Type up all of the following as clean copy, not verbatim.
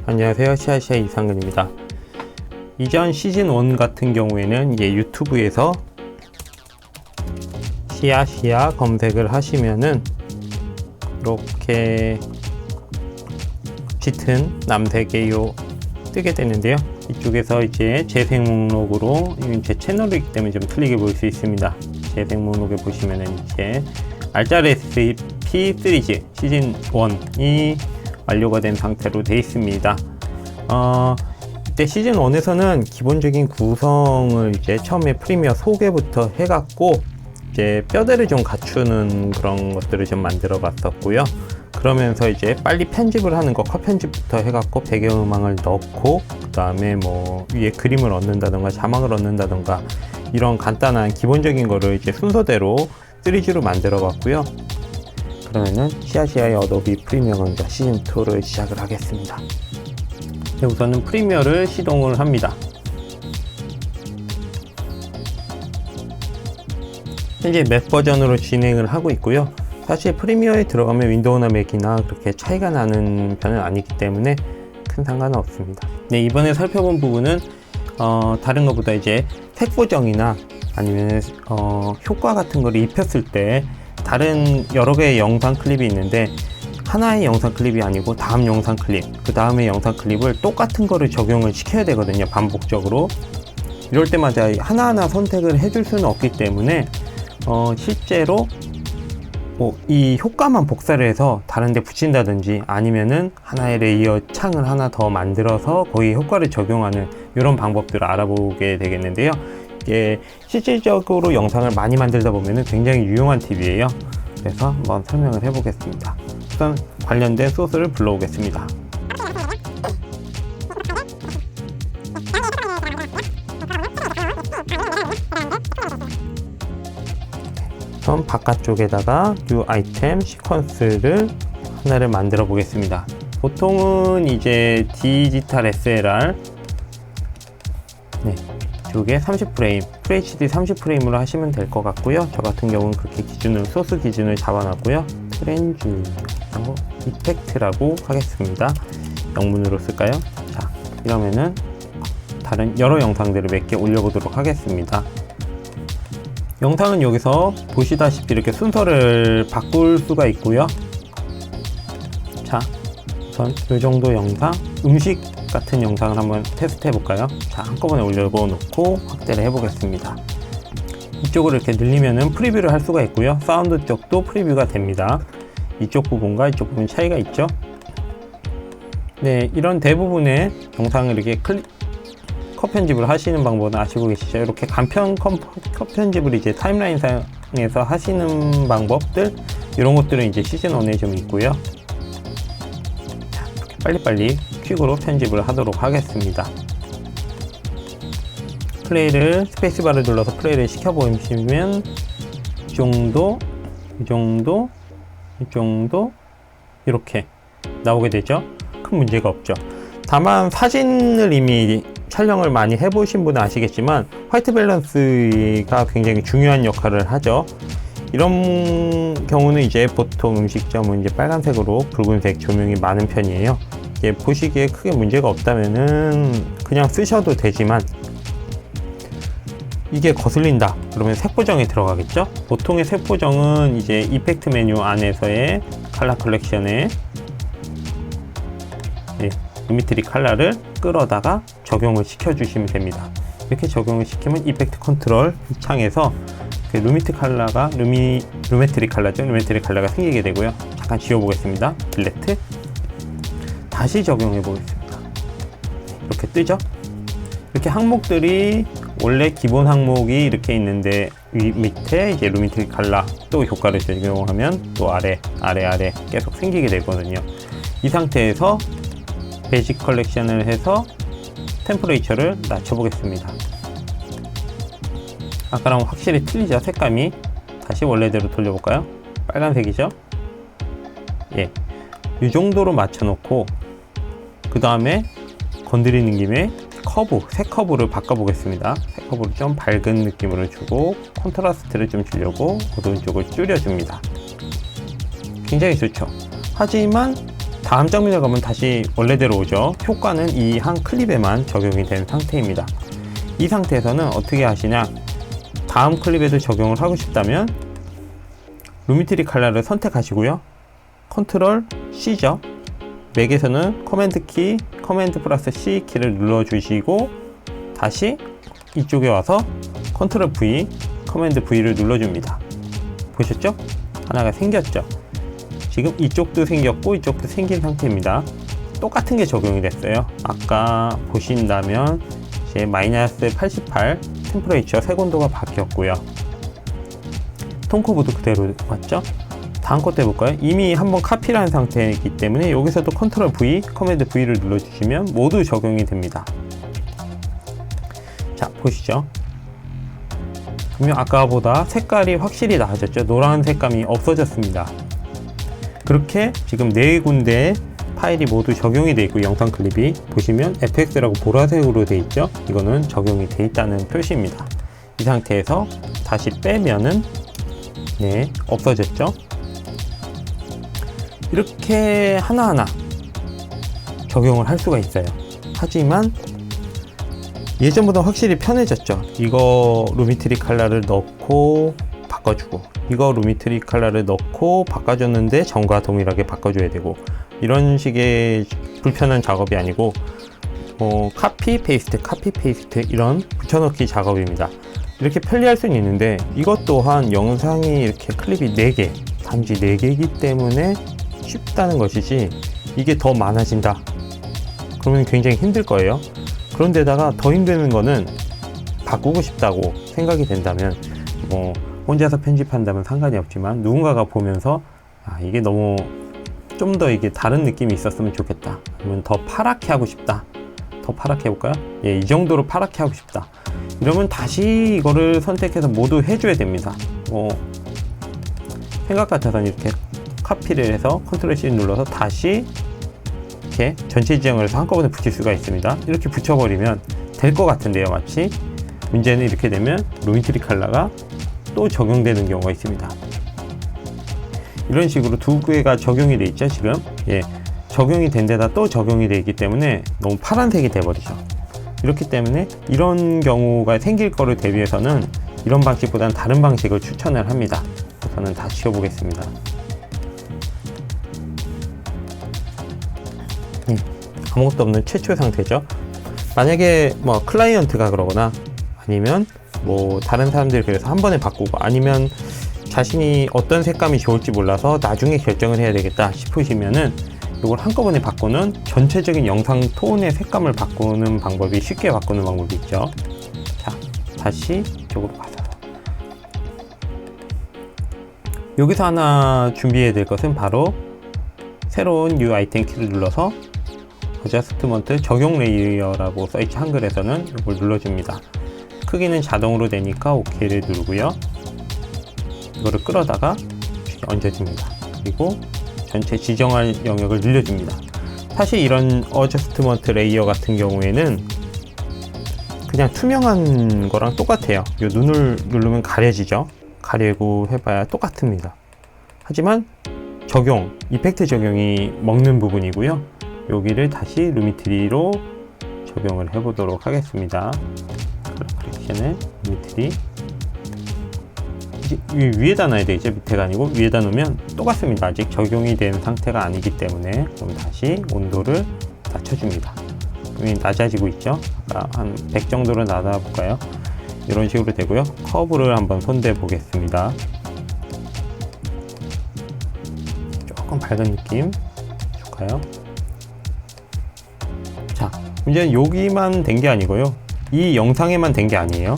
안녕하세요, 시아시아 이상근입니다. 이전 시즌1 같은 경우에는 이제 유튜브에서 시아시아 검색을 하시면은 이렇게 짙은 남색의 뜨게 되는데요. 이쪽에서 이제 재생 목록으로, 제 채널이기 때문에 좀 틀리게 보일 수 있습니다. 재생 목록에 보시면은 이제 알짜레시피 시리즈 시즌 1이 완료가 된 상태로 되어 있습니다. 이때 시즌 1에서는 기본적인 구성을 이제 처음에 프리미어 소개부터 해갖고 이제 뼈대를 좀 갖추는 그런 것들을 좀 만들어 봤었고요. 그러면서 이제 빨리 편집을 하는 거, 컷 편집부터 해갖고 배경음악을 넣고, 그 다음에 뭐 위에 그림을 얻는다던가 자막을 얻는다던가 이런 간단한 기본적인 거를 이제 순서대로 3G로 만들어 봤고요. 그러면은 시아시아의 어도비 프리미어 강좌 시즌2를 시작을 하겠습니다. 네, 우선은 프리미어를 시동을 합니다. 현재 맥 버전으로 진행을 하고 있고요. 사실 프리미어에 들어가면 윈도우나 맥이나 그렇게 차이가 나는 편은 아니기 때문에 큰 상관은 없습니다. 네, 이번에 살펴본 부분은 다른 것보다 이제 색 보정이나 아니면 효과 같은 걸 입혔을 때 다른 여러 개의 영상 클립이 있는데 하나의 영상 클립이 아니고 다음 영상 클립, 그 다음에 영상 클립을 똑같은 거를 적용을 시켜야 되거든요, 반복적으로. 이럴 때마다 하나하나 선택을 해줄 수는 없기 때문에 실제로 이 효과만 복사를 해서 다른 데 붙인다든지 아니면은 하나의 레이어 창을 하나 더 만들어서 거기에 효과를 적용하는 이런 방법들을 알아보게 되겠는데요. 이게 실질적으로 영상을 많이 만들다 보면은 굉장히 유용한 팁이에요. 그래서 한번 설명을 해 보겠습니다. 우선 관련된 소스를 불러오겠습니다. 우선 바깥쪽에다가 new 아이템 시퀀스를 하나를 만들어 보겠습니다. 보통은 이제 디지털 SLR 이쪽에 30프레임, FHD 30프레임으로 하시면 될 것 같고요. 저 같은 경우는 그렇게 기준을, 소스 기준을 잡아놨고요. 트랜즈 이펙트라고 하겠습니다. 영문으로 쓸까요? 자, 이러면은 다른 여러 영상들을 몇 개 올려보도록 하겠습니다. 영상은 여기서 보시다시피 이렇게 순서를 바꿀 수가 있고요. 자, 우선 이 정도 영상, 음식 같은 영상을 한번 테스트 해볼까요? 자, 한꺼번에 올려놓고 확대를 해보겠습니다. 이쪽으로 이렇게 늘리면은 프리뷰를 할 수가 있고요. 사운드 쪽도 프리뷰가 됩니다. 이쪽 부분과 이쪽 부분 차이가 있죠? 네, 이런 대부분의 영상을 이렇게 컷 편집을 하시는 방법은 아시고 계시죠? 이렇게 간편 컷 편집을 이제 타임라인상에서 하시는 방법들, 이런 것들은 이제 시즌 1에 좀 있고요. 자, 이렇게 빨리빨리 퀵으로 편집을 하도록 하겠습니다. 플레이를, 스페이스바를 눌러서 플레이를 시켜보시면 이 정도, 이 정도, 이 정도 이렇게 나오게 되죠. 큰 문제가 없죠. 다만 사진을 이미 촬영을 많이 해보신 분은 아시겠지만 화이트 밸런스가 굉장히 중요한 역할을 하죠. 이런 경우는 이제 보통 음식점은 이제 빨간색으로 붉은색 조명이 많은 편이에요. 이게 보시기에 크게 문제가 없다면은 그냥 쓰셔도 되지만 이게 거슬린다 그러면 색 보정에 들어가겠죠. 보통의 색 보정은 이제 이펙트 메뉴 안에서의 컬러 컬렉션에 루미트리 컬러를 끌어다가 적용을 시켜 주시면 됩니다. 이렇게 적용을 시키면 이펙트 컨트롤 창에서 그 루미트리 컬러죠. 루미트리 컬러가 생기게 되고요. 잠깐 지워 보겠습니다. 딜레트. 다시 적용해 보겠습니다. 이렇게 뜨죠? 이렇게 항목들이 원래 기본 항목이 이렇게 있는데 밑에 이제 루미트리 컬러 또 효과를 적용하면 또 아래 계속 생기게 되거든요. 이 상태에서 베이직 컬렉션을 해서 템퍼레이처를 낮춰 보겠습니다. 아까랑 확실히 틀리죠? 색감이. 다시 원래대로 돌려볼까요? 빨간색이죠? 예, 이 정도로 맞춰 놓고 그 다음에 건드리는 김에 색 커브를 바꿔 보겠습니다. 색 커브를 좀 밝은 느낌으로 주고 콘트라스트를 좀 주려고 어두운 쪽을 줄여 줍니다. 굉장히 좋죠. 하지만 다음 장면에 가면 다시 원래대로 오죠. 효과는 이 한 클립에만 적용이 된 상태입니다. 이 상태에서는 어떻게 하시냐, 다음 클립에도 적용을 하고 싶다면 루미트리 칼라를 선택하시고요. 컨트롤 C죠. 맥에서는 커맨드 키, 커맨드 플러스 C 키를 눌러주시고 다시 이쪽에 와서 컨트롤 V, 커맨드 V를 눌러줍니다. 보셨죠? 하나가 생겼죠? 지금 이쪽도 생겼고 이쪽도 생긴 상태입니다. 똑같은 게 적용이 됐어요. 아까 보신다면 이제 마이너스 88 템퍼레이처 색온도가 바뀌었고요. 톤 커브도 그대로 맞죠? 다음 것도 해볼까요? 이미 한번 카피를 한 상태이기 때문에 여기서도 컨트롤 V, 커맨드 V를 눌러주시면 모두 적용이 됩니다. 자, 보시죠. 분명 아까보다 색깔이 확실히 나아졌죠. 노란 색감이 없어졌습니다. 그렇게 지금 4군데 파일이 모두 적용이 되어 있고, 영상 클립이 보시면 FX라고 보라색으로 되어 있죠. 이거는 적용이 되어 있다는 표시입니다. 이 상태에서 다시 빼면은 네, 없어졌죠. 이렇게 하나하나 적용을 할 수가 있어요. 하지만 예전보다 확실히 편해졌죠. 이거 루미트리 칼라를 넣고 바꿔주고, 이거 루미트리 칼라를 넣고 바꿔줬는데 전과 동일하게 바꿔줘야 되고, 이런 식의 불편한 작업이 아니고 카피 페이스트 이런 붙여넣기 작업입니다. 이렇게 편리할 수는 있는데, 이것 또한 영상이 이렇게 클립이 4개, 단지 4개이기 때문에 쉽다는 것이지, 이게 더 많아진다 그러면 굉장히 힘들 거예요. 그런데다가 더 힘드는 거는 바꾸고 싶다고 생각이 된다면, 혼자서 편집한다면 상관이 없지만 누군가가 보면서 이게 너무 좀 더 이게 다른 느낌이 있었으면 좋겠다, 아니면 더 파랗게 하고 싶다, 더 파랗게 해볼까요? 이 정도로 파랗게 하고 싶다, 이러면 다시 이거를 선택해서 모두 해줘야 됩니다. 생각 같아서는 이렇게 카피를 해서 컨트롤 C 눌러서 다시 이렇게 전체 지정을 해서 한꺼번에 붙일 수가 있습니다. 이렇게 붙여버리면 될 것 같은데요, 마치. 문제는 이렇게 되면 루미트리 칼라가 또 적용되는 경우가 있습니다. 이런 식으로 두 개가 적용이 돼 있죠. 지금 적용이 된 데다 또 적용이 돼 있기 때문에 너무 파란색이 돼버리죠. 이렇기 때문에 이런 경우가 생길 거를 대비해서는 이런 방식보다는 다른 방식을 추천을 합니다. 저는 다 지워보겠습니다. 아무것도 없는 최초 상태죠. 만약에 클라이언트가 그러거나, 아니면 다른 사람들이 그래서 한 번에 바꾸고, 아니면 자신이 어떤 색감이 좋을지 몰라서 나중에 결정을 해야 되겠다 싶으시면은 이걸 한꺼번에 바꾸는, 전체적인 영상 톤의 색감을 바꾸는 방법이, 쉽게 바꾸는 방법이 있죠. 자, 다시 이쪽으로 가서 여기서 하나 준비해야 될 것은 바로 새로운 New 아이템 키를 눌러서 어저스트먼트 적용 레이어라고 써있지, 한글에서는 이걸 눌러줍니다. 크기는 자동으로 되니까 OK를 누르고요. 이거를 끌어다가 얹어줍니다. 그리고 전체 지정할 영역을 늘려줍니다. 사실 이런 어저스트먼트 레이어 같은 경우에는 그냥 투명한 거랑 똑같아요. 이 눈을 누르면 가려지죠. 가리고 해봐야 똑같습니다. 하지만 이펙트 적용이 먹는 부분이고요. 여기를 다시 루미트리로 적용을 해보도록 하겠습니다. 컬렉션의 루미트리, 위에다 놔야 되죠. 밑에가 아니고 위에다 놓으면 똑같습니다. 아직 적용이 된 상태가 아니기 때문에. 그럼 다시 온도를 낮춰줍니다. 낮아지고 있죠. 아까 한 100 정도로 낮아볼까요? 이런 식으로 되고요. 커브를 한번 손대 보겠습니다. 조금 밝은 느낌 좋아요. 자, 문제는 여기만 된 게 아니고요. 이 영상에만 된 게 아니에요.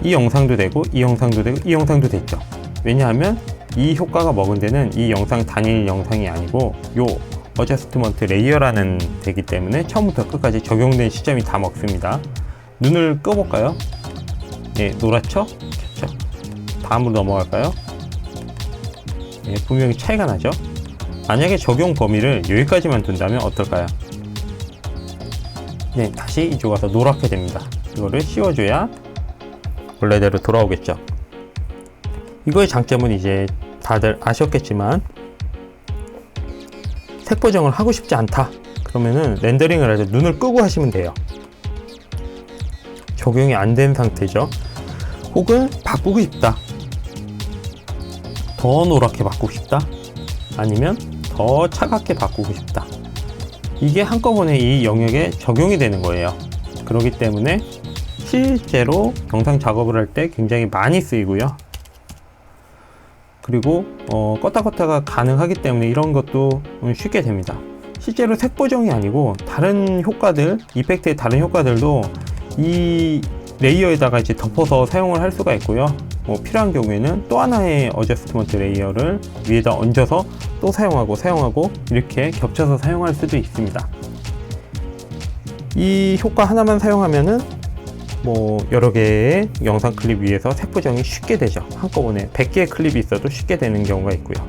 이 영상도 되고, 이 영상도 되고, 이 영상도 됐죠. 왜냐하면 이 효과가 먹은 데는 이 영상 단일 영상이 아니고 요 어저스트먼트 레이어라는 되기 때문에 처음부터 끝까지 적용된 시점이 다 먹습니다. 눈을 꺼볼까요? 노랗죠? 켰죠? 다음으로 넘어갈까요? 분명히 차이가 나죠? 만약에 적용 범위를 여기까지만 둔다면 어떨까요? 다시 이쪽 와서 노랗게 됩니다. 이거를 씌워줘야 원래대로 돌아오겠죠. 이거의 장점은 이제 다들 아셨겠지만 색 보정을 하고 싶지 않다 그러면은 렌더링을 할 때 눈을 끄고 하시면 돼요. 적용이 안 된 상태죠. 혹은 바꾸고 싶다, 더 노랗게 바꾸고 싶다, 아니면 더 차갑게 바꾸고 싶다, 이게 한꺼번에 이 영역에 적용이 되는 거예요. 그렇기 때문에 실제로 영상 작업을 할 때 굉장히 많이 쓰이고요. 그리고 껐다 껐다가 가능하기 때문에 이런 것도 쉽게 됩니다. 실제로 색 보정이 아니고 다른 효과들, 이펙트의 다른 효과들도 이 레이어에다가 이제 덮어서 사용을 할 수가 있고요. 필요한 경우에는 또 하나의 어저스트먼트 레이어를 위에다 얹어서 또 사용하고 이렇게 겹쳐서 사용할 수도 있습니다. 이 효과 하나만 사용하면은 여러 개의 영상 클립 위에서 색 보정이 쉽게 되죠. 한꺼번에 100개의 클립이 있어도 쉽게 되는 경우가 있고요.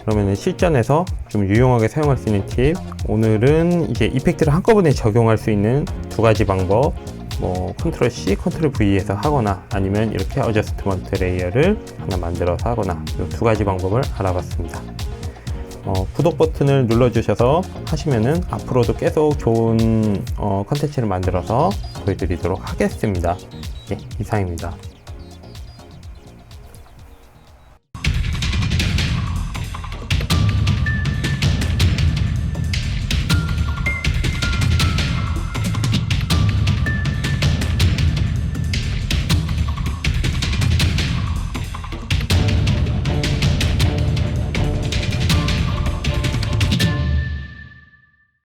그러면은 실전에서 좀 유용하게 사용할 수 있는 팁, 오늘은 이제 이펙트를 한꺼번에 적용할 수 있는 두 가지 방법, 컨트롤 C, 컨트롤 V에서 하거나 아니면 이렇게 어저스트먼트 레이어를 하나 만들어서 하거나 이 두 가지 방법을 알아봤습니다. 구독 버튼을 눌러주셔서 하시면은 앞으로도 계속 좋은 컨텐츠를 만들어서 보여드리도록 하겠습니다. 예, 이상입니다.